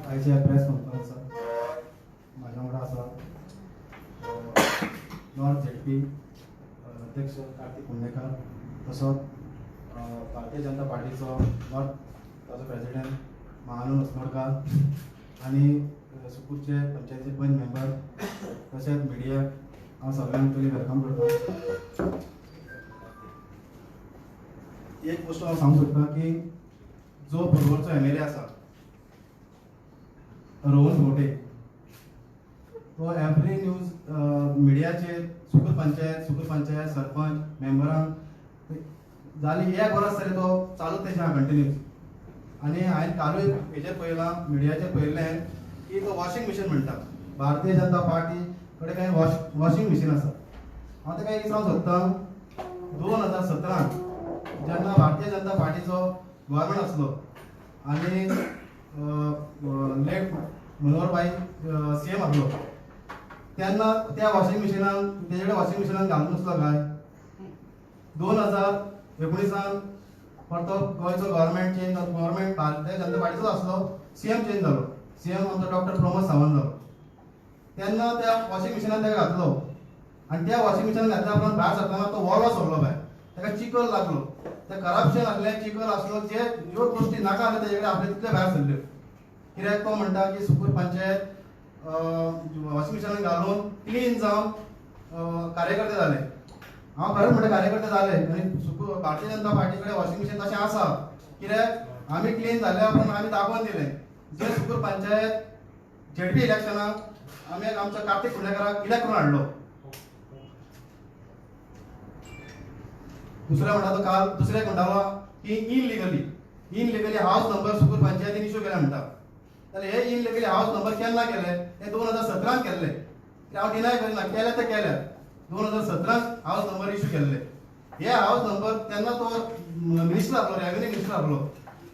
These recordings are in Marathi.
आयच्या प्रेस कॉन्फरन्सात माझ्या वांगडा आसा नॉर्थ झेडपी अध्यक्ष कार्तिक कुंडेकर, तसोच भारतीय जनता पार्टीचो नॉर्थ ताजो प्रेसिडेंट महानंद उसमोडकार आणि सुकूरचे पंचायतीचे पंच मेंबर तशेंच मिडियाक हांव सगळ्यांक पयलीं वेलकम करता. एक गोष्ट हांव सांगूंक सोदतां की जो पर्वरचो MLA आसा रोहन भोटे, तो एवरी न्यूज मिडियाचेर सुकूर पंचायत सरपंच मेंबरांक जाली 1 वर्स जालें तो चालूच तेजें आहा कंटिन्यूस. आनी हांवें कालूय हेजेर पळयलां, मिडियाचेर पळयल्लें की तो वॉशिंग मशीन म्हणटा. भारतीय जनता पार्टी कडेन कांय वॉशिंग मशीन आसा. हांव ताका एक सांगूंक सोदतां, 2017 जेन्ना भारतीय जनता पार्टीचो गव्हर्मेंट आसलो आनी लेट मनोहरभाई CM आसलो, तेन्ना त्या वॉशिंग मशिनान तेजे कडेन वॉशिंग मशिनान घालून नासलो काय. 2019 परतो गोंयचो government change, government Bharatiya Janata पार्टीचो आसलो, CM चेंज जालो. CM आमचो डॉक्टर प्रमोद सावंत जालो. तेन्ना त्या वॉशिंग मशिनान ताका घातलो आनी त्या वॉशिंग मशिनान घातल्या उपरांत भायर सरतना तो वोलो सोडलो भायर. ताका चिकल लागलो, ते करप्शन आसलें, चिकल आसलो, ज्यो गोश्टी नाका आसल्यो तेजे कडेन आपले तितले भायर सरल्यो. कित्याक तो म्हणटा की सुकूर पंचायत वॉशिंग मशिनान घालून क्लीन जावन कार्यकर्ते जाले. हांव खरेंच म्हणटा कार्यकर्ते जाले आनी सुकूर भारतीय जनता पार्टी कडेन वॉशिंग मशीन तशें आसा. कित्याक आमी क्लीन जाल्या उपरांत आमी दाखोवन दिलें. जे सुकूर पंचायत झेडपी इलेक्शनाक आमी आमच्या कार्तिक कुंडेकराक इलेक्ट करून हाडलो. दुसरें म्हणटा तो काल दुसरें म्हणटालो की इनलिगली हाऊस नंबर सुकूर पंचायतीन इश्यू केले म्हणटा. जाल्यार हे इनलिगली हाऊस नंबर केन्ना केले? हे 2017 केल्ले. हांव डिनाय करिना, केले ते केले. 2017 हाऊस नंबर इश्यू केल्ले. हे हाऊस नंबर तेन्ना तो मिनिस्टर आसलो, रेव्हेन्यू मिनिस्टर आसलो.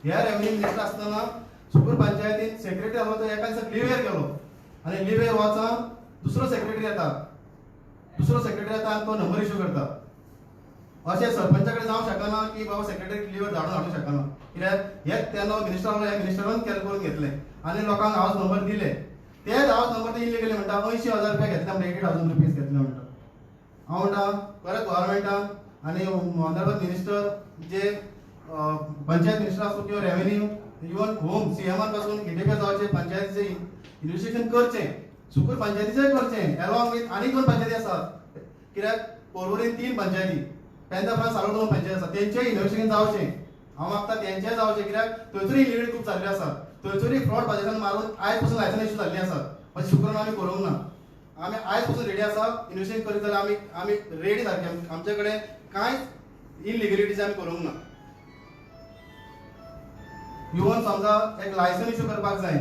ह्या रेव्हेन्यू मिनिस्टर आसतना सुकूर पंचायतीन सेक्रेटरी आसलो, तो एका दिसा लिव्हेर गेलो आनी लिव्हेर वचून दुसरो सेक्रेटरी येता आनी तो नंबर इश्यू करता. अशें सरपंचा कडेन जावंक शकना की बाबा सेक्रेटरी लिव्हर धाडून हाडूंक शकना. कित्याक हे तेन्ना मिनिस्टर आसलो, ह्या मिनिस्टरान करून घेतले आनी लोकांक हाऊस नंबर दिले. तेच हाऊस नंबर ते इनलिगली म्हणटा 80,000 रुपया घेतले म्हणटा, 80,000 रुपीज घेतले म्हणटा. हांव म्हणटा परत गव्हर्मेंटान आनी ऑनरेबल मिनिस्टर जे पंचायत मिनिस्टर आसूं किंवा रेव्हेन्यू इवन होम CM पासून KDP जावचे पंचायतीचे इन्व्हेस्टिगेशन करचें, सुकूर पंचायतीचें करचें, एलॉंग विथ आनी 2 पंचायती आसात. कित्याक पर्वरीन 3 पंचायती, पेंदाफ्रां सालोड 2 पंचायती आसा, तेंचें इन्व्हेस्टिगेशन जावचें. हांव मागता तेंचें जावचें. कित्याक थंयसरूय इलिगली खूब जाल्ली आसा. थंयसरूय फ्रॉड पाजेशन मारून आयज पासून लायसन इश्यू जाल्ली आसा. अशें शुक्रान आमी करूंक ना. आमी आयज पासून रेडी आसा. इन्व्हेस्टिगेशन करीत जाल्यार आमी रेडी सारके. आमचे कडेन कांयच इनलिगलिटीज आमी करूंक ना. इवन समजा एक लायसन इश्यू करपाक जाय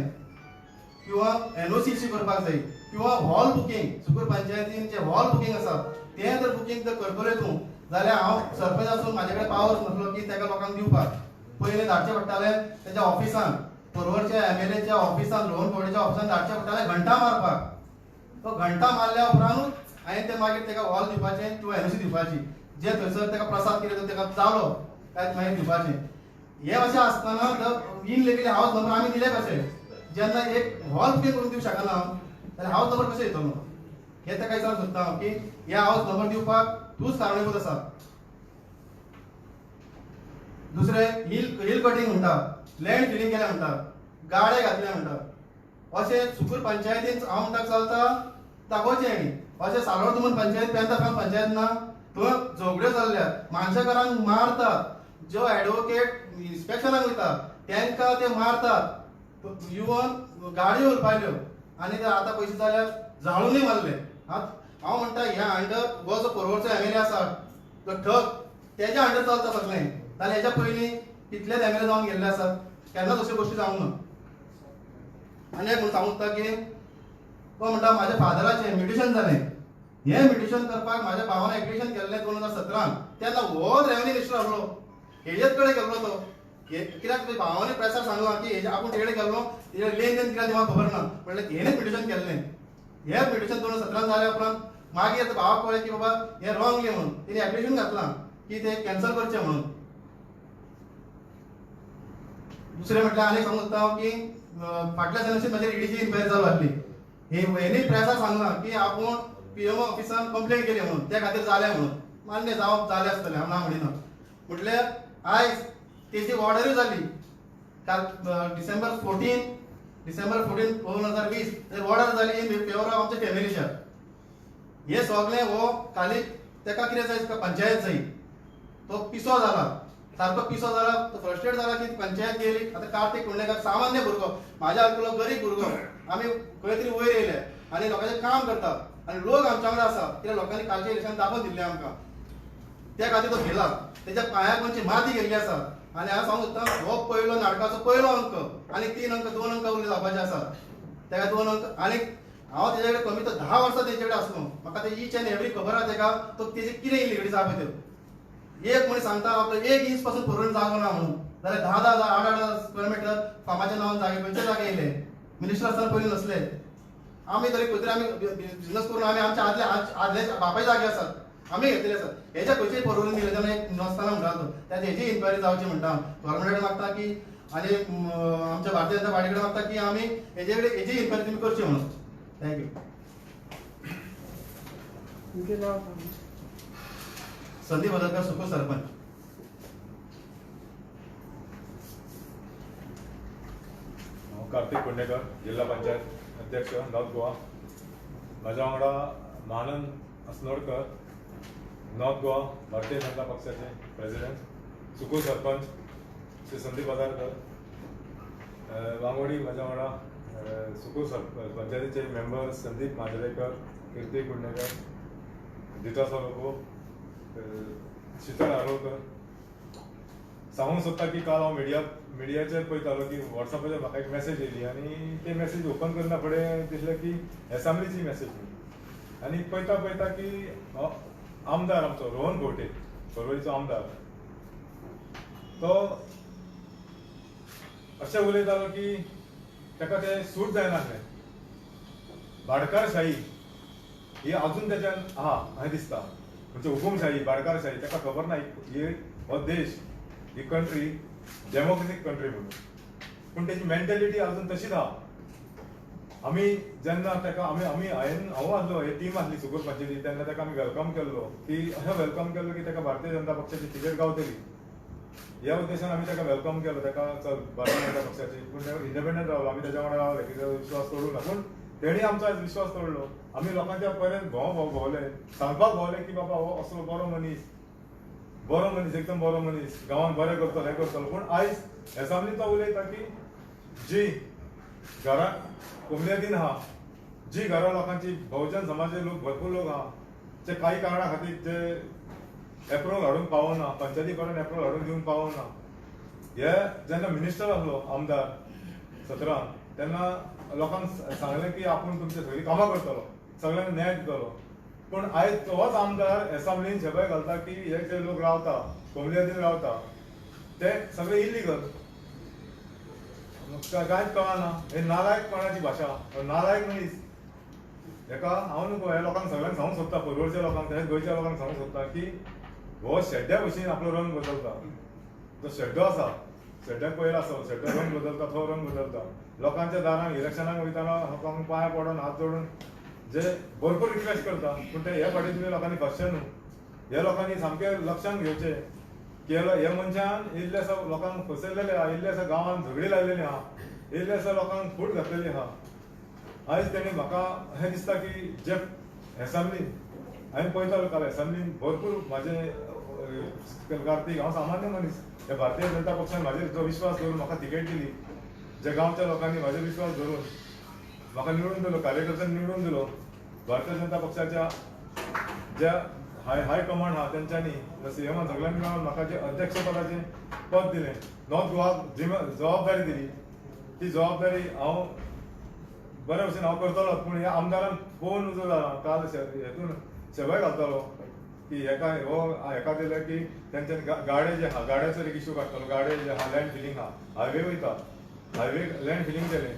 किंवा NOC इश्यू करपाक जाय किंवा हॉल बुकींग, सुकूर पंचायतीन जे हॉल बुकींग आसा तें जर बुकींग जर करतले तूं जाल्यार हांव सरपंच आसून म्हाजे कडेन पावर नासलो की ताका लोकांक दिवपाक. पयलीं धाडचें पडटालें तेज्या ऑफिसान, पर्वरच्या MLA च्या ऑफिसान, रोहन भोटेच्या ऑफिसान धाडचें पडटालें घंटा मारपाक. तो घंटा मारल्या उपरांतूच हांवें ते मागीर ताका हॉल दिवपाचें किंवा NOC दिवपाची. जे थंयसर ताका प्रसाद कितें ताका जालो काय मागीर दिवपाचें. हे अशें आसतना इनलिगली हाऊस नंबर आमी दिले कशें? जेन्ना एक हॉल बुकींग करून दिवंक शकना जाल्यार हाऊस नंबर कशें येतलो? हे ताका विचारूंक सोदता हांव की हे हाऊस नंबर दिवपाक तूंच कारणीभूत आसा. दुसरें हिल कटिंग म्हणटा, लँड फिलिंग केलें म्हणटा, गाडे घातले म्हणटा. अशें सुकूर पंचायतीन हांव म्हणटा चलता दाखोवचें हेणी. अशें सालोड म्हणून पंचायत, पेंदाफ्रां पंचायत ना, थंय झगड्यो जाल्ल्यात, मानशेकारांक मारतात. जो एडवोकेट इन्स्पेक्शनाक वयता तांकां ते मारतात. इवन गाडयो उरपायल्यो आनी ते आतां पयशे जाल्यार झाडूनय मारले. हांव म्हणटा ह्या अंडर हो जो पर्वरचो MLA आसा तो ठग, तेज्या अंडर चलता सगळें. जाल्यार हेच्या पयलीं कितलेच MLA जावन गेल्ले आसात, केन्नाच अश्यो गोश्टी जावंक ना. आनी एक म्हणून सांगूं सोदता की तो म्हणटा म्हाज्या फादराचें म्युटेशन जालें. हें म्युटेशन करपाक म्हाज्या भावान एप्लिकेशन केल्लें 2017. तेन्ना होच रेव्हेन्यू मिनिस्टर आसलो, हेजेच कडेन गेल्लो तो. कित्याक भावानी प्रेसार सांगलां की हेजे आपूण तेजे कडेन गेल्लो, तेजे लेन देन कित्याक म्हाका खबर ना. म्हणल्यार हेणें म्युटेशन केल्लें. हें म्युटेशन 2017 जाल्या उपरांत मागीर भावाक कळ्ळें की बाबा हें रॉंगली म्हणून तेणी एप्लिकेशन घातलां की तें कॅन्सल करचें म्हणून. दुसरें म्हटल्यार आनी सांगूं सोदता की फाटल्या दिसांची म्हाजेर ईडीची इन्क्वायरी चालू आसली. हेनी प्रेसार सांगलां की आपूण पीएमओ ऑफिसान कंप्लेंट केली म्हणून त्या खातीर जालें म्हणून. मान्य जावप जालें आसतलें, हांव ना म्हणिना. म्हटल्यार आयज तेजी ऑर्डरूय जाली. काल डिसेंबर 14 2020 ऑर्डर जाली इन फेवर ऑफ आमच्या फॅमिलीच्या. हे सगळें हो खाली तेका कितें जाय, पंचायत जाय. तो पिसो जाला, सारको पिसो जाला, तो फ्रस्ट्रेट जाला की पंचायत गेली. आता कार्तिक कुंडेकर सामान्य भुरगो, म्हाज्या आंकलो गरीब भुरगो, आमी खंय तरी वयर येयले आनी लोकांचें काम करतात आनी लोक आमच्या वांगडा आसा. कित्याक लोकांनी कालच्या इलेक्शन दाखोवन दिल्लें आमकां, त्या खातीर तो गेला. तेच्या पांयार खंयची माती गेल्ली आसा. आनी हांव सांगूं सोदतां, हो पयलो नाटकाचो पयलो अंक आनी 2 अंक उरले जावपाचे आसात. तेका 2 अंक आनी हांव तेजे कडेन कमी तर 10 वर्सां तेजे कडेन आसलो. म्हाका ते ईच एंड एवरी खबर आहा तेका तो तेजी कितें इलिगेलिटीज आहा पळय त्यो. एक मनीस सांगता आपलो 1 इंच पासून फरोवन जागो ना म्हणून, जाल्यार 10,000 8,000 स्क्वेअर मिटर फार्माच्या नांवान जागे खंयचे जागे येयले. मिनिस्टर आसतना पयलीं नसले. आमी तरी खंय तरी आमी बिझनस करून आमी आमच्या आदले बापाचे जागे आसात, आमी घेतलेले आसात. हेच्या खंयचेय फरोवन दिले तेन्ना एक नसताना म्हणटा तो त्यात हेजी इन्क्वायरी जावची म्हणटा. गव्हर्मेंटान मागता की आनी आमच्या भारतीय जनता पार्टी कडेन मागता की आमी हेजे कडेन हेजी इन्क्वायरी तुमी करची म्हणून. थँक्यू. संदीप बदलकर, सुको सरपंच. कार्तिक कुंडेकर, जिल्हा पंचायत अध्यक्ष, नॉर्थ गोवा. माझ्या वांगडा महानंद असनोडकर, नॉर्थ गोवा भारतीय जनता पक्षाचे प्रेसिडेंट, सुको सरपंच श्री संदीप बाजारकर. वांगडी माझ्या वांगडा सुको पंचायतीचे मेंबर संदीप मांजरेकर, कीर्ती कुंडेकर, दिता सोलोको, शीतल आरोलकर. सांगूंक सोदता की काल हांव मिडियाचेर पळयतालो की वॉट्सॅपाचेर म्हाका एक मेसेज येयली आनी ते मेसेज ओपन करना फुडें दिसलें की एसांब्लीची मेसेज न्ही. आनी पळयता की आमदार आमचो रोहन भोवटे, परवरीचो आमदार, तो अशें उलयतालो की ताका तें सूट जायनासलें. भाटकारशाही ही अजून त्याच्यान आहा हांवें दिसता. म्हणजे हुकुमशाही, भाटकारशाही ताका खबर ना हो देश, ही कंट्री डेमोक्रेटीक कंट्री म्हणून. पूण तेची मेंटॅलिटी अजून तशीच आहा. आमी जेन्ना ताका हांव आसलो, हे टीम आसली सुगूर पंचायती, तेन्ना ताका आमी वेलकम केल्लो की अशें वेलकम केल्लो की ताका भारतीय जनता पक्षाची तिकेट गावतली. ह्या उद्देशान आमी ताका वेलकम केलो. ताका चल भारतीय जनता पक्षाची, पूण ताका इंडिपेंडंट रावलो. आमी ताच्या वांगडा रावले कित्याक विश्वास तोडूं ना. पूण तेणी आमचो आयज विश्वास तोडलो. आमी लोकांच्या पर्यंत भोंवले, सांगपाक भोंवले की बाबा हो असलो बरो मनीस, एकदम बरो मनीस, गांवांत बरें करतलो, हें करतलो. पूण आयज एसांब्लीत तो उलयता की जी घरां कोंबल्यादीन आहा, जी घरां लोकांची बहुजन समाजाचे लोक भरपूर लोक आहा, जे काही कारणा खातीर जे एप्रूवल हाडून पावना, पंचायती कडून एप्रूवल हाडून दिवंक पावना. हे जेन्ना मिनिस्टर आसलो आमदार 17 तेन्ना लोकांक सांगलें की आपूण तुमची सगळीं कामां करतलो, सगळ्यांक न्याय दितलो. पूण आयज तोच आमदार एसांब्लीन शेबय घालता की हे जे लोक रावता, कोंबल्यादीन रावता, ते सगळे इल्लीगल. कांयच कळना. हे नालायकपणाची भाशा, नालायक मनीस. हेका हांव न्हू हे लोकांक सगळ्यांक सांगूंक सोदता, परवरच्या लोकांक, तशेंच गोंयच्या लोकांक सांगूंक सोदता की हो शेड्या भशेन आपलो रंग बदलता. जो शेड्डो आसा, शेड्ड्याक पयला आसलो, शेड्डो रंग बदलता, तो रंग बदलता. लोकांच्या दारांक इलेक्शनाक वयताना लोकांक पांय पडोन हात जोडून जे भरपूर रिक्वेस्ट करता. पूण ते हे फाटीं तुमी लोकांनी फसचे न्हू. हे लोकांनी सामकें लक्षांत घेवचें की हे मनशान इल्लेसो लोकांक फसयलेले आहा, इल्लेसो गांवांत झगडी लायलेली आहा, इल्लेसो लोकांक फूट घातलेली आहा. आयज तेणी म्हाका हें दिसता की जे एसांब्लीन हांवें पळयतालो काल एसांब्लीन भरपूर म्हाजे कार्तिक, हांव सामान्य मनीस, हे भारतीय जनता पक्षान म्हाजेर जो विश्वास दवरून म्हाका तिकेट दिली, जे गांवच्या लोकांनी म्हाजेर विश्वास धरून म्हाका निवडून दिलो, कार्यकर्त्यांनी निवडून दिलो, भारतीय जनता पक्षाच्या ज्या हाय कमांड आहा तेंच्यांनी सीएमान सगळ्यांनी मेळून म्हाका जे अध्यक्ष पदाचें पद दिलें, नॉर्थ गोवाक जबाबदारी दिली, ती जबाबदारी हांव बरे भशेन हांव करतलो. पूण ह्या आमदारान पळोवन उजो जाला. काल हेतून शेबय घालतालो की हेका दिलें की तेंच्यांनी गाडे जे आहा, गाड्याचो एक इश्यू काडटलो. गाडे जे आहा, लँड फिलींग आहा, हायवे वयता, हायवे लँड फिलींग केलें.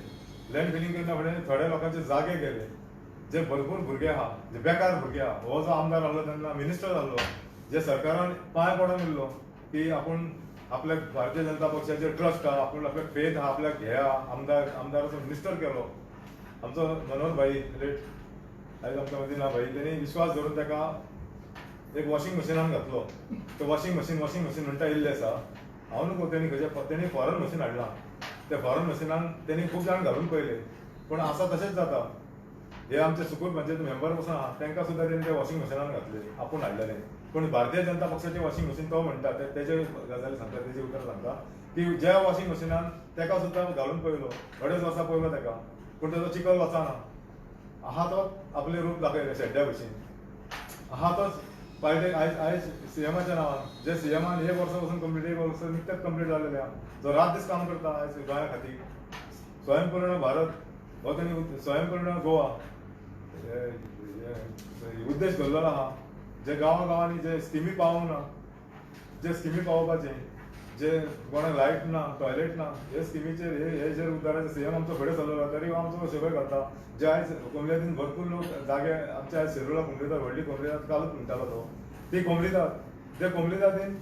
लँड फिलींग करना फुडें थोड्या लोकांचे जागे गेले, जे भरपूर भुरगे आहा, जे बेकार भुरगे आहा. हो जो आमदार आसलो तेन्ना मिनिस्टर जाल्लो, जे सरकारान पांय पडोन उरलो की आपूण आपल्या भारतीय जनता पक्षाचे ट्रस्ट हा आपण आपल्या फेथ हा आपल्याक घ्या आमदाराचो मिनिस्टर केलो आमचो मनोहर भाई लेट आयज आमच्या मदीं ना भाई तेणी विश्वास धरून ताका एक वॉशिंग मशिनान घातलो तो वॉशिंग मशीन म्हणटा येयल्लें आसा हांव न्हू तेणी खंयचे तेणी फॉरन मशीन हाडलां त्या फॉरन मशिनान तेणी खूब जाण घालून पळयले पूण आसा तशेंच जाता हे आमचे सुकूर पंचायत मेंबर पसून आहा तांकां सुद्दां तेणी ते वॉशिंग मशिनान घातले आपूण हाडलेलें पूण भारतीय जनता पक्षाचे वॉशिंग मशीन तो म्हणटा तेजे गजाली सांगता तेजे उतर सांगता की ज्या वॉशिंग मशिनान ताका सुद्दां घालून पळयलो अडेच वर्सां पळयलो ताका पूण ताजो चिकल वचना आहा तो आपले रूप दाखयले शेड्ड्या भशेन आहा तोच पार्टी आयज सीएमाच्या नांवान जे सीएमान एक वर्सा पासून कंप्लीट एक वर्स निकतेच कंप्लीट जालेले आहा जो रात दीस काम करता आयज गोंया खातीर स्वयंपूर्ण भारत हो तेणी स्वयंपूर्ण गोवा उद्देश धरलेलो आहा जे गांवांनी जे स्किमी पावूंक ना जे स्किमी पावोवपाचे जे कोणाक लायट ना टॉयलेट ना हे स्किमीचेर हे जे उद्दाराचे सीएम आमचो फुडें चल्लो तरी हो आमचो सगळे करता जे आयज कोमलेतीन भरपूर लोक जागे आमच्या आयज शिरोडा कोमलीतात व्हडली कोमलीतात कालूच म्हणटालो तो ती कोमलीतात जे कोमलीतातीन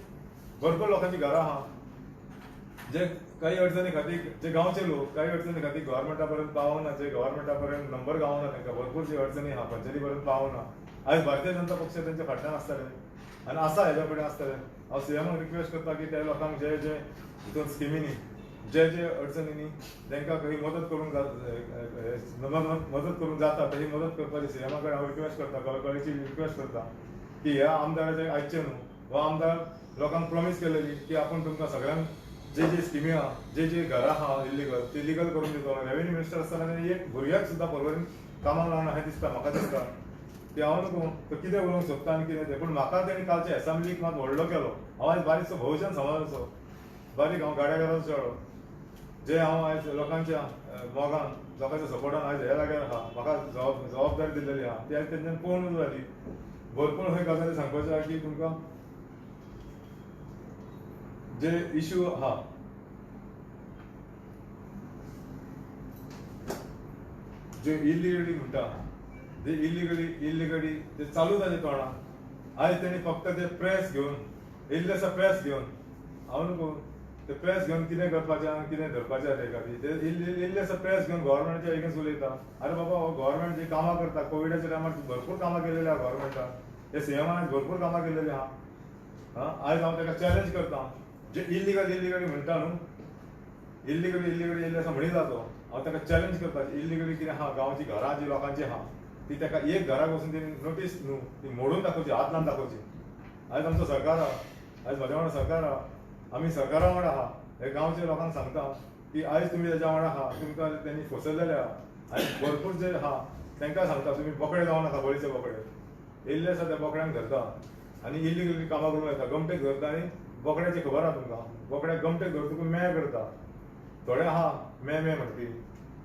भरपूर लोकांची घरां आहा जे काही अडचणी खातीर जे गांवचे लोक काही अडचणी खातीर गव्हर्मेंटा पर्यंत पावना जे गव्हर्मेंटा पर्यंत नंबर गावना तांकां भरपूर जी अडचणी आहा पंचायती पर्यंत पावना आयज भारतीय जनता पक्ष तेंच्या फाटल्यान आसतले आनी आसा हेज्या फुडें आसतले हांव सीएमाक रिक्वेस्ट करता की त्या लोकांक जे जे हितून स्किमीनी जे जे अडचणींनी तांकां खंय मदत करूंक जाता तशी मदत करपाची सीएमा कडेन हांव रिक्वेस्ट करता कळकळीची रिक्वेस्ट करता की ह्या आमदाराचे आयचे न्हू हो आमदार लोकांक प्रॉमिस केलेली की आपूण तुमकां सगळ्यांक जे जे स्किमी आहा जे जे घरां आहा इलिगल ती लिगल करून दितलो रेव्हेन्यू मिनिस्टर आसतना ताणें एक भुरग्याक सुद्दां परवरीन कामाक लावना हें दिसता म्हाका दिसता की हांव न्हू तो कितें उलोवंक सोदता आनी कितें तें पूण म्हाका तेणी कालच्या एसेंब्लीक मात व्हडलो केलो हांव आयज बारीकसो भोवजन समाजाचो बारीक हांव गाड्या घराचो चेडो जे हांव आयज लोकांच्या मोगान लोकांच्या सपोर्टान आयज ह्या जाग्यार आहा म्हाका जबाबदारी दिल्लेली आहा ती आयज तेंच्यान पळोवन जाली भरपूर खंय गजाली सांगपाच्यो आहा की तुमकां जे इश्यू आहा जे इलिगली म्हणटा जे इलिगली ते चालू जाले तोंडा आयज तेणी फक्त ते प्रेस घेवन इल्लेसा प्रेस घेवन हांव न्हू ते प्रेस घेवन कितें करपाचें आनी कितें धरपाचें ते खातीर ते इल्लेसा प्रेस घेवन गव्हर्मेंटाच्या एगेन्स्ट उलयता अरे बाबा हो गव्हर्मेंट जी कामां करता कोविडाच्या टायमार भरपूर कामां केलेली आहा गव्हर्मेंटान हे सीएमान भरपूर कामां केलेली आहा आयज हांव ताका चॅलेंज करता जे इलिगली म्हणटा न्हू इलिगली इल्लेसा म्हणिता तो हांव ताका चॅलेंज करता इलिगली कितें आहा गांवची घरां जी लोकांची आहा ती ताका एक घराक वचून तेणी नोटीस न्हू ती मोडून दाखोवची हात लावन दाखोवची आयज आमचो सरकार आहा आयज म्हज्या वांगडा सरकार आहा आमी सरकारा वांगडा आहा हे गांवच्या लोकांक सांगता की आयज तुमी तेज्या वांगडा आहा तुमकां तेणी फसयलेले आहा आनी भरपूर जे आहा तांकां सांगता तुमी बोकडे जावं नाका बळीचे बोकडे इल्ले आसा त्या बोकड्यांक धरता आनी इलिगली कामां करूंक येता गमटेक धरता आनी बोकड्याची खबर आहा तुमकां बोकड्याक गमटेक धरतकूच मेळ करता थोडे आहा मे म्हणटी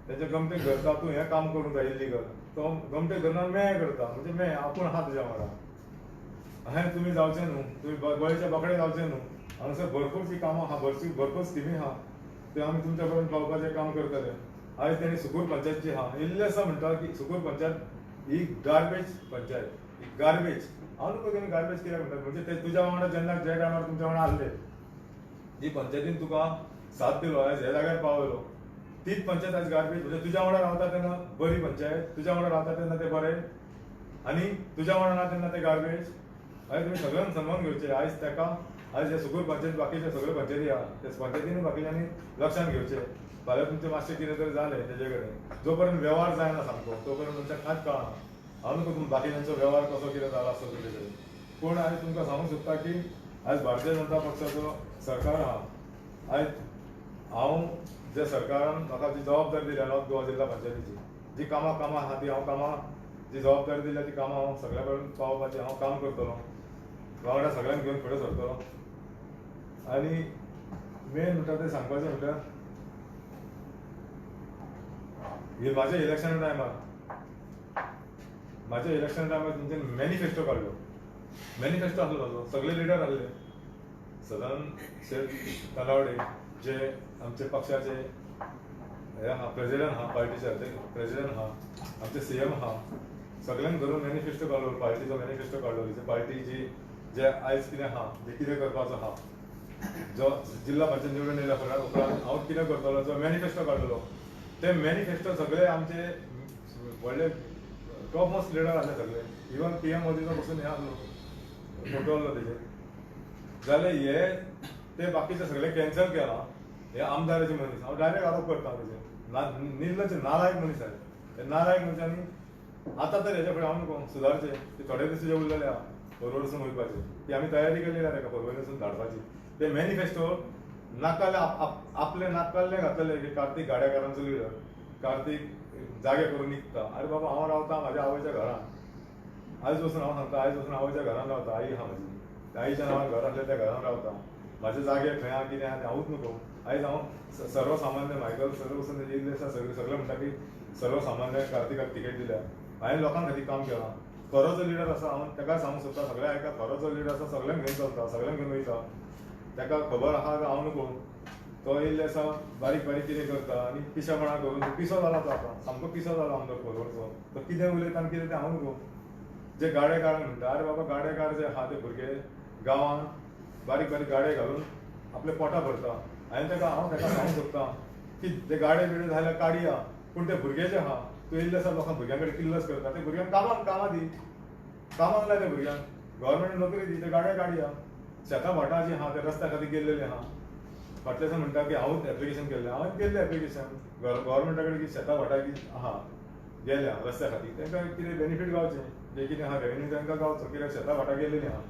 तेचे गमटेक धरता तूं हें काम करूंक जाय इलिगल तो गमटेक धरना मेळ करता म्हणजे मे आपूण आहा तुज्या वांगडा हें तुमी जावचें न्हू तुमी बळीचे बोकडे जावचें न्हू हांगासर भरपूरची कामां आहा भरपूर स्किमी आहा त्यो आमी तुमच्या पर्यंत पावपाचें काम करतले आयज तेणी सुकूर पंचायतची आहा इल्लेसा म्हणटा की सुकूर पंचायत ही गार्बेज पंचायत ही गार्बेज हांव न्हू तेणी गार्बेज कित्याक म्हणटा म्हणजे ते तुज्या वांगडा जेन्ना जे टायमार तुमच्या वांगडा आहले जी पंचायतीन तुका साथ दिलो आयज ह्या जाग्यार पावयलो तीच पंचायत आयज गार्बेज म्हणजे तुज्या वांगडा रावता तेन्ना बरी पंचायत तुज्या वांगडा रावता तेन्ना ते बरें आनी तुज्या वांगडा ना तेन्ना ते गार्बेज आयज तुमी सगळ्यांक समजून घेवचें आयज ताका आयज जे सुकूर पंचायत बाकीचे सगळे पंचायती आहा ते पंचायतीन बाकीच्यांनी लक्षांत घेवचें फाल्यां तुमचें मातशें कितें तरी जालें तेजे कडेन जो पर्यंत वेव्हार जायना सामको तो पर्यंत तुमच्या कांयच कळना हांव न्हू तुमी बाकीच्यांचो वेव्हार कसो कितें जाला आसता तुजे कडेन पूण आयज तुमकां सांगूंक सोदता की आयज भारतीय जनता पक्षाचो सरकार आहा आयज हांव जे सरकारान म्हाका जी जबाबदारी दिल्या नॉर्थ गोवा जिल्ला पंचायतीची जी कामां आहा ती हांव कामां जी जबाबदारी दिल्या ती कामां हांव सगळ्या कडेन पावोवपाचें हांव काम करतलों वांगडा सगळ्यांक घेवन फुडें सरतलो आनी मेन म्हणटा तें सांगपाचें म्हणल्यार म्हाज्या इलेक्शना टायमार तुमचे मॅनिफेस्टो काडलो मॅनिफेस्टो आहलो ताजो सगळे लिडर आहले सदन तलावडे जे आमचे पक्षाचे हे आहा प्रेसिडेंट आहा पार्टीचे प्रेसिडेंट आहा आमचे सीएम आहा सगळ्यांक धरून मॅनिफेस्टो काडलो पार्टीचो मॅनिफेस्टो काडलो पार्टी जी जे आयज कितें आहा जे कितें करपाचो आहा जो जिल्हा परिषद निवडून येयल्या उपरांत हांव कितें करतलो जो मॅनिफेस्टो काडलेलो ते मॅनिफेस्टो सगळे आमचे व्हडले टॉप मोस्ट लिडर आसले सगळे इवन PM मोदीचो पसून हे आसलो फोटो आसलो तेजेर जाल्यार हे ते बाकीचे सगळे कॅन्सल केला हे आमदाराचे मनीस हांव डायरेक्ट आरोप करता तेजेर निर्लज नालायक मनीस आहे हे नालायक मनशांनी आतां तर हेच्या फुडें हांव नको सुदारचे ते थोडे दीस जे उरलेले आहा परवरी वचून वयपाचे ती आमी तयारी केल्ली ना ताका परवरी वचून धाडपाची ते मॅनिफेस्टो नाकाले आपले नाकाल्ले घातलेले की कार्तिक गाडेकारांचो लिडर कार्तिक जागे करून निघता अरे बाबा हांव रावता म्हाज्या आवयच्या घरान आयज वचून हांव सांगता आयज वचून आवयच्या घरान रावता आई आहा म्हाजी आईच्या नांवार घर आसलें त्या घरान रावता म्हाजे जागे खंय आहा कितें आहा तें हांवूच नको आयज हांव सर्वसामान्य मायकल सर्व वचून इल्ले आसा सगळे म्हणटा की सर्वसामान्य कार्तिकाक तिकेट दिल्या हांवें लोकां खातीर काम केलां खरो जो लिडर आसा हांव ताका सांगूंक सोदता सगळे आयका खरो जो लिडर आसा सगळ्यांक घेवन चलता सगळ्यांक घेवन वयता ताका खबर आहा हांव नको तो इल्ले आसा बारीक बारीक कितें करता आनी पिशेपणां करून पिसो जाला तो आतां सामको पिसो जाला आमदार परवरचो तो कितें उलयता आनी कितें तें हांव नको जे गाडेकारांक म्हणटा अरे बाबा गाडेकार जे आहा ते भुरगे गांवांत बारीक बारीक गाडे घालून आपले पोटां भरता हांवें हांव ताका सांगूंक सोदता की ते गाडे बिडे जाल्यार काडया पूण ते भुरगे जे आहा तूं इल्ले आसा लोकांक भुरग्यां कडेन किल्लस करता ते भुरग्यांक कामां दी कामाक लाय ते भुरग्यांक गव्हर्मेंट नोकरी दी ते गाडे काडया शेतां भाटां जी आहा ते रस्त्या खातीर गेल्लेले आहा फाटल्यान म्हणटा की हांवूच एप्लिकेशन केल्लें हांवें केल्लें एप्लिकेशन गव्हर्मेंटा कडेन की शेतां भाटां आहा गेल्या रस्त्या खातीर तांकां कितें बेनिफीट गावचें जे कितें आहा रेव्हेन्यू तांकां गावचो कित्याक शेतां भाटां गेलेलीं आहा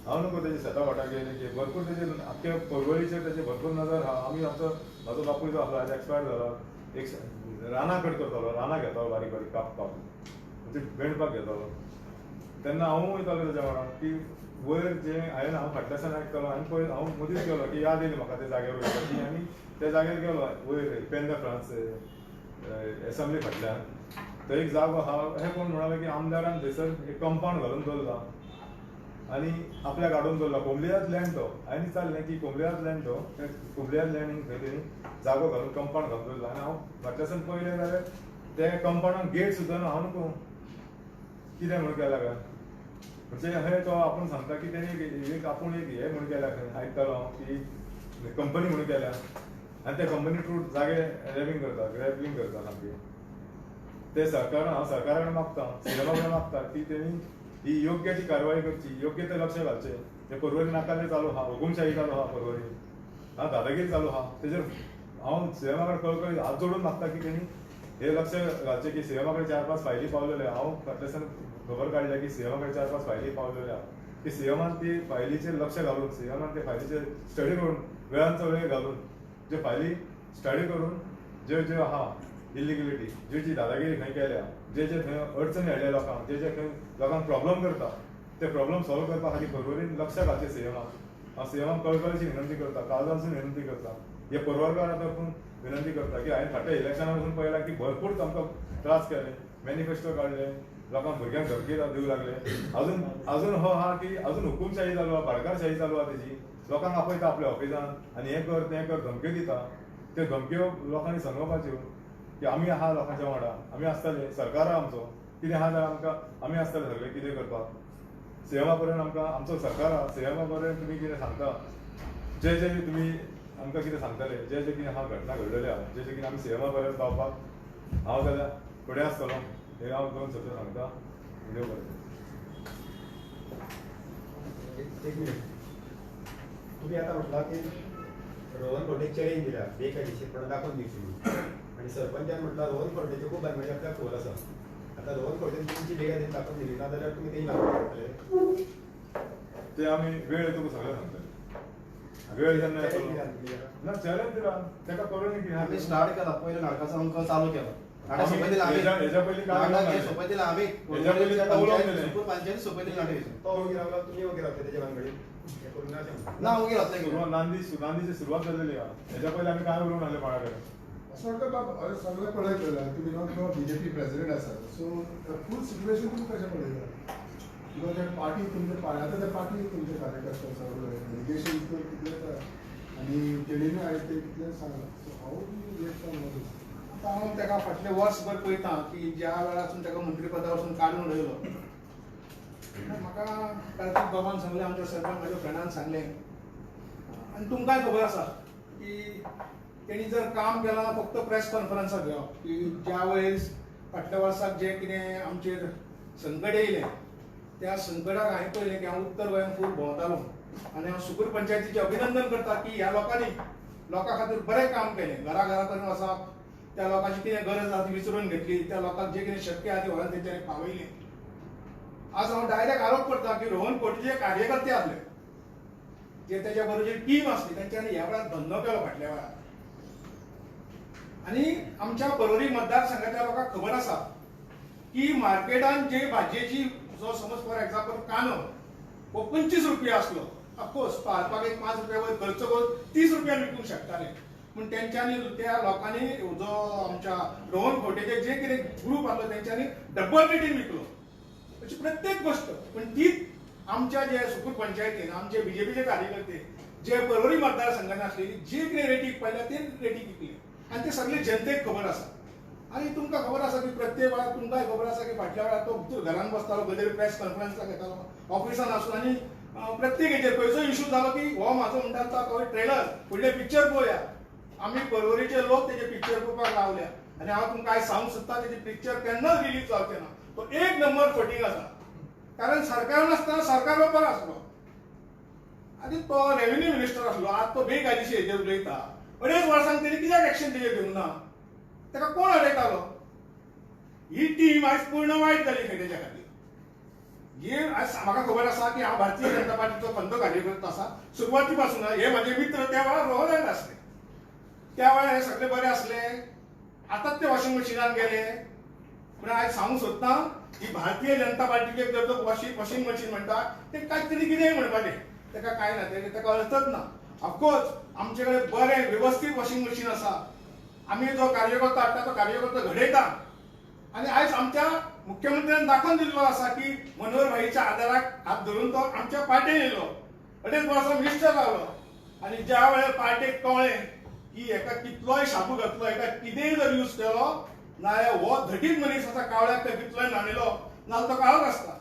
हांव नको तेजे शेतां भाटां गेले की भरपूर तेजे आख्खे परवरीचेर तेजे भरपूर नजर आहा आमी म्हाजो बापूय जो आसलो आज एक्सपायर जाला एक रानां कट करतालो रानां घेतालो बारीक बारीक कापपाक म्हणजे वेणपाक घेतालो तेन्ना हांव वयतालो तेज्या वांगडा की वयर जे हांव फाटल्यासान आयकतालो आनी पळय हांव मदींच गेलो की याद येयली म्हाका त्या जाग्यार वयपाची आनी त्या जाग्यार गेलो वयर पेन द फ्रांस एसेंब्ली फाटल्यान थंय एक जागो आहा हे कोण म्हणाले की आमदारान थंयसर एक कंपाउंड घालून दवरला आनी आपल्याक हाडून दवरला कोंबलियात लँड तो हांवें विचारलें की कोंबलियात लँड तो कोंबलियात लँड थंय तेणी जागो घालून कंपाउंड घालून दवरला आनी हांव फाटल्यासान पयलें जाल्यार ते कंपाउंडाक गेट सुद्दां ना हांव नको कितें म्हूण केला काय म्हणजे हे तो आपूण सांगता की तेणी एक आपूण एक हे म्हूण केल्या खंय आयकतालो हांव की कंपनी म्हणून केल्या आनी त्या कंपनी थ्रू जागे ग्रॅबलिंग करता सामके ते सरकारान हांव सरकारा कडेन मागता सीएमा कडेन मागता की तेणी ही योग्य ती कारवाई करची योग्य ते लक्ष घालचें जे परवरी नाकाले चालू आहा हुकुमशाही चालू आहा परवरी दादागिरी चालू आहा तेजेर हांव सीएमा कडेन कळकळीत हात जोडून मागता की तेणी हे लक्ष घालचें की सीएमा कडेन 4-5 फायली पावलेले हांव फाटल्यासान खबर काडल्या की सीएमा कडेन 4-5 फायली पावलेले आहा की सीएमान ती फायलीचेर लक्ष घालून सीएमान ते फायलीचेर स्टडी करून वेळांचो वेळ घालून जे फायली स्टडी करून ज्यो आहा इलिगिलिटी जी दादागिरी खंय केल्या जे थंय अडचणी हाडल्या लोकांक जे खंय लोकांक प्रॉब्लेम करता ते प्रॉब्लेम सॉल्व करपा खातीर परवरीन लक्ष घालचें सीएमान हांव सीएमाक कळकळीची विनंती करता काळजांसून विनंती करता हे परवरकारा तर्फून विनंती करता की हांवें फाटल्या इलेक्शना वचून पळयलां की भरपूर तांकां त्रास केले मॅनिफेस्टो काडले लोकांक भुरग्यांक धमकी दिवंक लागले अजून हो आहा की अजून हुकुमशाही चालू आहा भाडकारशाही चालू आहा तेजी लोकांक आपयता आपल्या ऑफिसान आनी हें कर तें कर धमक्यो दिता त्यो धमक्यो लोकांनी समजपाच्यो की आमी आहा लोकांच्या वांगडा आमी आसतले सरकार आहा आमचो कितें आहा जाल्यार आमकां आमी आसतले सगळे कितें करपाक सीएमा पर्यंत आमकां आमचो सरकार आहा सीएमा पर्यंत तुमी कितें सांगता जे तुमी आमकां कितें सांगतले जे कितें आहा घटना घडलेले आहा जे कितें आमी सीएमा पर्यंत पावपाक हांव जाल्यार फुडें आसतलो हे हांव दोन शब्द सांगता देव बरें एक मिनिट तुम्ही आता म्हटला की रोहन खंवटेक चॅलेंज दिला बेकायदेशीरपणा दाखोवन दिवची म्हणून आणि सरपंचान म्हटला रोहन खंवटेचे खूब भानगडी आपल्याक खोल आसा आता रोहन खंवटेन तुमची बेकायदेशीर दाखोवन दिली ना जाल्यार तुमी तेही लागू करतले ते आमी वेळ तुका सगळें सांगतले वेळ जेन्ना ना चॅलेंज दिला ताका करून कितें आम्ही स्टार्ट केला पहिले नाटकाचो अंक चालू केला नाटक सोपयलें हेच्या पयलीं काय सोपयलें आमी हेच्या पयलीं ताका उलोवंक दिलें सुपर पंचायती सोपयलें नाटक तो वगैरे रावला तुमी वगैरे रावते तेच्या भानगडी हे करून ना सांगता ना वगैरे रावतले घेऊन नांदीची सुरवात जालेली आहा हेच्या पयलीं आमी काय उलोवंक नासले कोणा कडेन असं वाटतं बाबा सगळं पळयतलें तुम्ही नो बीजेपी प्रेसिडेंट आसात सो फूल सिच्युएशन तुम्ही कशें पळयता बिकॉज ते पार्टी तुमचे आतां ते पार्टी तुमचे कार्यकर्ते सगळे डेलिगेशन कितले आनी तेणीय आयज ते कितले सांगला so how do get from आता हांव ताका फाटले वर्सभर पळयता की ज्या वेळासून ताका मंत्री पदा वचून काडून उडयलो म्हाका कार्तिक बाबान सांगलें आमच्या सरपंच म्हाज्या फ्रेंडान सांगलें आणि तुमकांय खबर आसा की तेणी जर काम केलां ना फक्त प्रेस कॉन्फरन्साक घेवप की ज्या वेळेस फाटल्या वर्साक जे कितें आमचेर संकट येयलें त्या संकटाक हांवें पळयलें की हांव उत्तर गोंयांत खूब भोंवतालो आनी हांव सुकूर पंचायतीचें अभिनंदन करता की ह्या लोकांनी लोकां खातीर बरें काम केलें. घरा घरा करून वचप, त्या लोकांची कितें गरज आसा ती विचारून घेतली, त्या लोकांक जें कितें शक्य आसा ती व्हरून तेंच्यांनी पावयलें. आज हांव डायरेक्ट आरोप करता की रोहन खोटे जे कार्यकर्ते आसले जे त्याच्या बरोबर जी टीम असली त्यांच्यानी ह्या वेळार धंदो केलो फाटल्या वेळार. आणि आमच्या परवरी मतदारसंघातल्या लोकांक खबर आसा की मार्केटान जे भाजयेची जो समज फॉर एक्झाम्पल कांदो हो 25 रुपया आसलो, ऑफकोर्स पाळपाक एक 5 रुपया वयर खर्च करून 30 रुपयान विकूंक शकताले, पूण तेंच्यांनी त्या लोकांनी जो आमच्या रोहन खोटेचे जे कितें ग्रुप आसलो तेंच्यांनी डबल रेटीन विकलो. अशी प्रत्येक गोष्ट. पण ती आमच्या जे सुकूर पंचायतीन आमचे बीजेपीचे कार्यकर्ते जे परवरी मतदारसंघात असलेली जे कितें रेटीक पाहिल्या ते रेटीक विकले आणि ते सगळे जनतेक खबर आसा. आणि तुमकां खबर आसा की प्रत्येक वेळार तुमकांय खबर आसा की फाटल्या वेळार तो घरान बसतालो गदेर प्रेस कॉन्फरन्साक घेतालो ऑफिसान आसून आनी प्रत्येक हेचेर खंयचो इश्यू जालो की हो म्हाजो म्हणटा तो ट्रेलर फुडले पिक्चर पळोवया. आमी परवरीचे लोक तेजे पिक्चर पळोवपाक लावल्या आनी हांव तुमकां आयज सांगूंक सोदता तेजे पिक्चर केन्नाच रिलीज जावचें ना. तो 1 नंबर फटींग आसा. कारण सरकार नासतना सरकार वेपार आसलो आनी तो रेव्हेन्यू मिनिस्टर आसलो. आज तो बेकायदेशीर हेजेर उलयता. 2.5 वर्सांक तेणी कित्याक एक्शन तेजेर घेवंक ना? ताका कोण अडयतालो? ही टीम आयज पूर्ण वायट जाली खेडेच्या खातीर. हे आज म्हाका खबर आसा की हांव भारतीय जनता पार्टीचो खंतो कार्यकर्तो आसा. सुरवाती पासून हे म्हाजे मित्र त्या वेळार रोहनांत आसले. त्या वेळार हे सगळे बरे आसले. आतांच ते वॉशिंग मशिनान गेले. पूण आयज सांगूंक सोदता की भारतीय जनता पार्टीचे जर तो वॉशिंग मशीन म्हणटा ते कांय तरी कितेंय म्हणपाचें ताका कांय ना, ताका अर्थच ना. ऑफकोर्स आमचे कडेन बरें वेवस्थीत वॉशिंग मशीन आसा. आमी जो कार्यकर्तो हाडटा तो कार्यकर्तो घडयता आनी आयज आमच्या मुख्यमंत्र्यान दाखोवन दिल्लो आसा की मनोहर भाईच्या आदाराक हात धरून तो आमच्या पार्टेन येयलो. 2.5 वर्सां मिनिस्टर रावलो आनी ज्या वेळार पार्टेक कळ्ळें की हेका कितलोय शाबू घातलो, हेका कितेंय जर यूज केलो नाल्यार हो धटीत मनीस आसा कावळ्याक ते कितलोय नाणेलो नाल्यार तो काळोच आसता.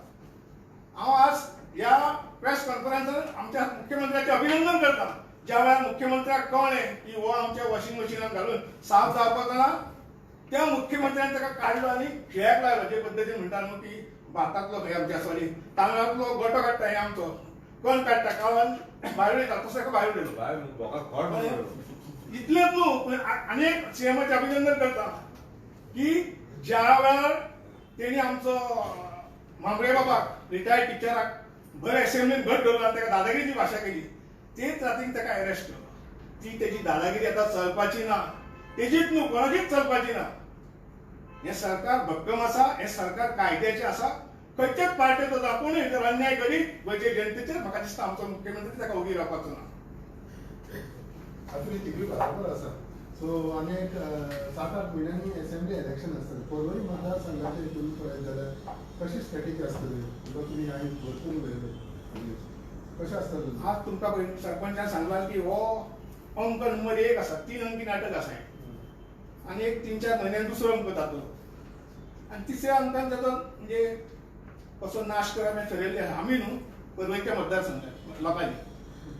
हांव आज ह्या प्रेस कॉन्फरन्सात आमच्या मुख्यमंत्र्याचे अभिनंदन करता. ज्या वेळार मुख्यमंत्र्याक कळ्ळें की हो आमच्या वॉशिंग मशिनान घालून साफ जावपाक ना त्या मुख्यमंत्र्यान ताका काडलो आनी खेळाक लायलो. जे पद्दतीन म्हणटा न्हू की भातांतलो खंय आमच्या सॉरी तांदळांतलो गोटो काडटा हे आमचो कोण काडटा काळान भायर उडयता तसो एका भायर उडयलो. इतलेंच न्हू पूण आनी एक सीएमाचें अभिनंदन करता की ज्या वेळार तेणी आमचो मांबळे बाबाक रिटायर्ड टिचराक भर असेंब्लीन घट धरून ताका दादागिरीची भाशा केली तेच रातीन ताका अरेस्ट केलो. ती तेजी दादागिरी आतां चलपाची ना. तेजीच न्हू कोणाचीच चलपाची ना. हे सरकार भक्कम आसा. हे सरकार कायद्याचें आसा. खंयच्याच पार्टेचो आपूणय जर अन्याय करीत गोंयचे जनतेचेर म्हाका दिसता आमचो मुख्यमंत्री ताका उगी रावपाचो ना. तुमी तिगूय बरोबर आसा. सो आनी एक 7-8 म्हयन्यांनी असेंब्ली इलेक्शन आसतलें. परवरी मतदारसंघाचे हितून पळयत जाल्यार कशी स्ट्रॅटेजी आसतली? तुमी हांवें भरपूर उलयलें. कशें आसतलें? आज तुमकां पळय सरपंचान सांगलां की हो अंक नंबर 1 आसा. 3 अंकी नाटक आसा आनी एक 3-4 म्हयन्यान दुसरो अंक जातलो आनी तिसऱ्या अंकान ताचो म्हणजे कसो नाश करप हें ठरयल्लें आसा. आमी न्हू परवरीच्या मतदारसंघात लोकांनी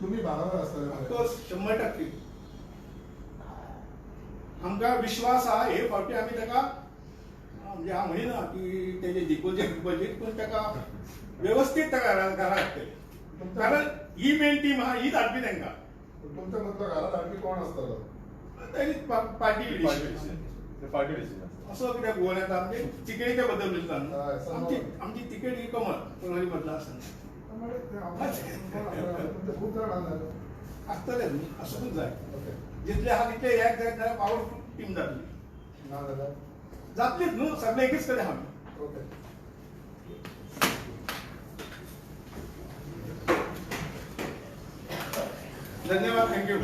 तुमी बरोबर आसतलें. ऑफकोर्स 100%. आमकां विश्वास आहा हे फावटी आमी ताका म्हणजे हांव म्हणिना की तेजे डिपॉझिट पूण ताका वेवस्थीत ताका घरा हाडटले. कारण ही मेन टीम आहा हीच हाडपी तांकां. तुमच्या मदलो घरात हाडपी कोण आसतलो? पार्टी डिसिजन असो कित्याक गोवन येता म्हणजे तिकेटीच्या बद्दल उलयता. आमची तिकेट ही कमल परवरी मतदारसंघ खूप जाण आसतलेच न्ही आसूंकच जाय. जितले आहा तितले एक जायत जाल्यार पावरफूल टीम जातली. ना जाल्यार जातलीच न्हू सगळे एकीच कडेन आहा. ओके. धन्यवाद. थँक्यू.